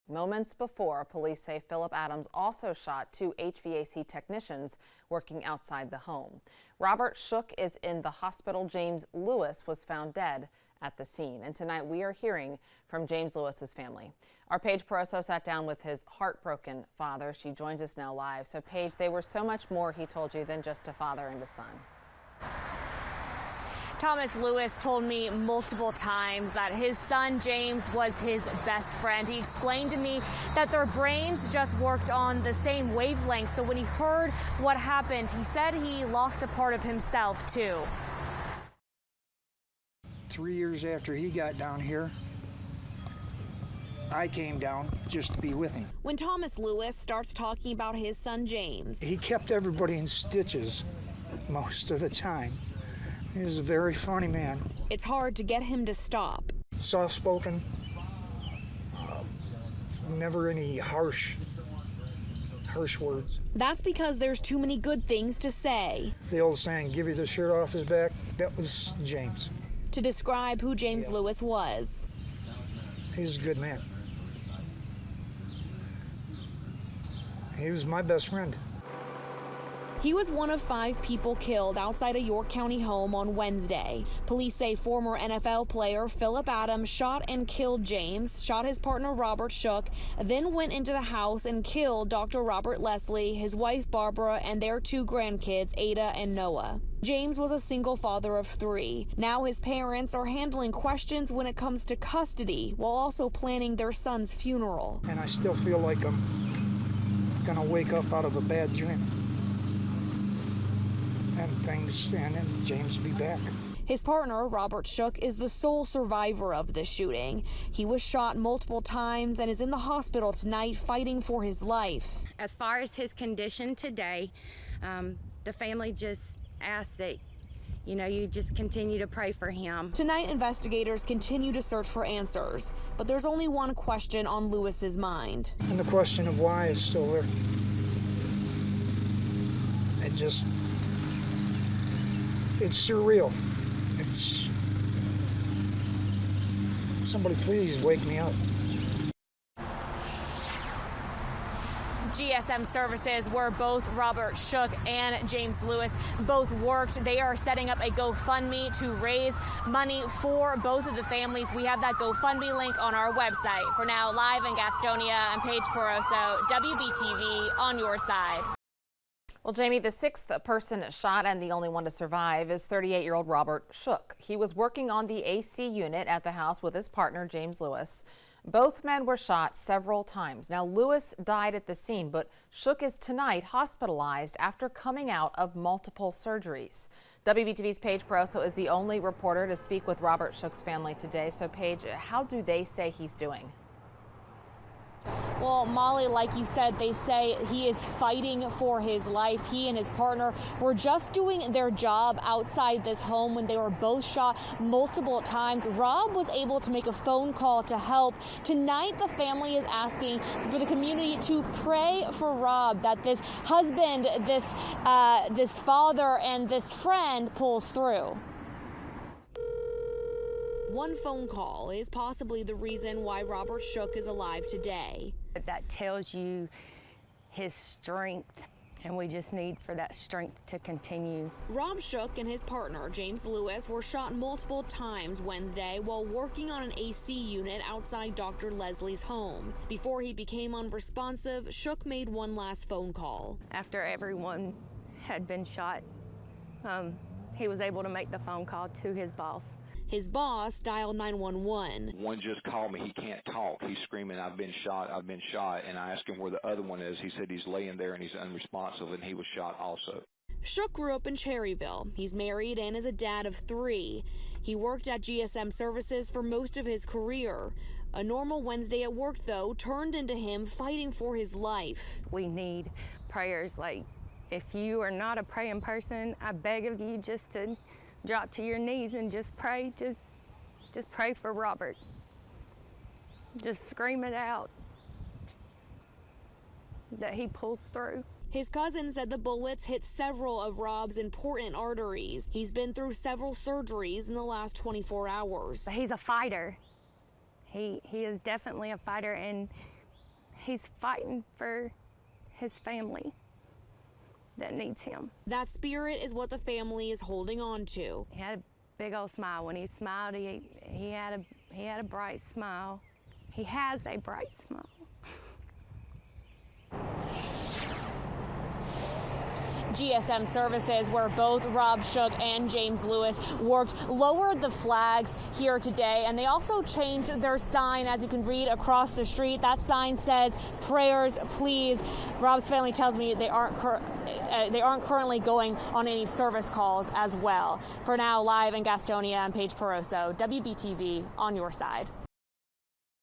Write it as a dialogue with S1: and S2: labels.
S1: Moments before, police say Philip Adams also shot two HVAC technicians working outside the home. Robert Shook is in the hospital. James Lewis was found dead at the scene. And tonight we are hearing from James Lewis's family. Our Paige Pauroso sat down with his heartbroken father. She joins us now live. So Paige, they were so much more, he told you, than just a father and a son.
S2: Thomas Lewis told me multiple times that his son James was his best friend. He explained to me that their brains just worked on the same wavelength. So when he heard what happened, he said he lost a part of himself too.
S3: 3 years after he got down here, I came down just to be with him.
S2: When Thomas Lewis starts talking about his son James,
S3: he kept everybody in stitches most of the time. He was a very funny man.
S2: It's hard to get him to stop.
S3: Soft-spoken, never any harsh words.
S2: That's because there's too many good things to say.
S3: The old saying, give you the shirt off his back, that was James.
S2: To describe who James Lewis was.
S3: He was a good man. He was my best friend.
S2: He was one of 5 people killed outside a York County home on Wednesday. Police say former NFL player Philip Adams shot and killed James, shot his partner Robert Shook, then went into the house and killed Dr. Robert Leslie, his wife Barbara, and their 2 grandkids, Ada and Noah. James was a single father of 3. Now his parents are handling questions when it comes to custody, while also planning their son's funeral.
S3: And I still feel like I'm gonna wake up out of a bad dream. And James will be back.
S2: His partner, Robert Shook, is the sole survivor of the shooting. He was shot multiple times and is in the hospital tonight fighting for his life.
S4: As far as his condition today, the family just asked that, you just continue to pray for him.
S2: Tonight, investigators continue to search for answers, but there's only one question on Lewis's mind.
S3: And the question of why is still there. It's surreal. Somebody please wake me up.
S2: GSM services, where both Robert Shook and James Lewis both worked, they are setting up a GoFundMe to raise money for both of the families. We have that GoFundMe link on our website. For now, live in Gastonia, I'm Paige Pauroso, WBTV, on your side.
S1: Well, Jamie, the 6th person shot and the only one to survive is 38-year-old Robert Shook. He was working on the AC unit at the house with his partner, James Lewis. Both men were shot several times. Now, Lewis died at the scene, but Shook is tonight hospitalized after coming out of multiple surgeries. WBTV's Paige Pauroso is the only reporter to speak with Robert Shook's family today. So, Paige, how do they say he's doing?
S2: Well, Molly, like you said, they say he is fighting for his life. He and his partner were just doing their job outside this home when they were both shot multiple times. Rob was able to make a phone call to help. Tonight, the family is asking for the community to pray for Rob, that this husband, this father, and this friend pulls through. One phone call is possibly the reason why Robert Shook is alive today.
S5: That tells you his strength, and we just need for that strength to continue.
S2: Rob Shook and his partner, James Lewis, were shot multiple times Wednesday while working on an AC unit outside Dr. Leslie's home. Before he became unresponsive, Shook made one last phone call.
S5: After everyone had been shot, he was able to make the phone call to his boss.
S2: His boss dialed 911.
S6: One just called me. He can't talk. He's screaming, I've been shot, I've been shot. And I asked him where the other one is. He said he's laying there and he's unresponsive, and he was shot also.
S2: Shook grew up in Cherryville. He's married and is a dad of 3. He worked at GSM Services for most of his career. A normal Wednesday at work, though, turned into him fighting for his life.
S5: We need prayers. Like, if you are not a praying person, I beg of you just to drop to your knees and just pray. Just pray for Robert. Just scream it out that he pulls through.
S2: His cousin said the bullets hit several of Rob's important arteries. He's been through several surgeries in the last 24 hours.
S5: But he's a fighter. He is definitely a fighter, and he's fighting for his family that needs him.
S2: That spirit is what the family is holding on to.
S5: He had a big old smile. When he smiled, he had a bright smile. He has a bright smile.
S2: GSM services, where both Rob Shook and James Lewis worked, lowered the flags here today, and they also changed their sign, as you can read across the street. That sign says, "Prayers, please." Rob's family tells me they aren't currently going on any service calls as well. For now, live in Gastonia, I'm Paige Pauroso, WBTV, on your side.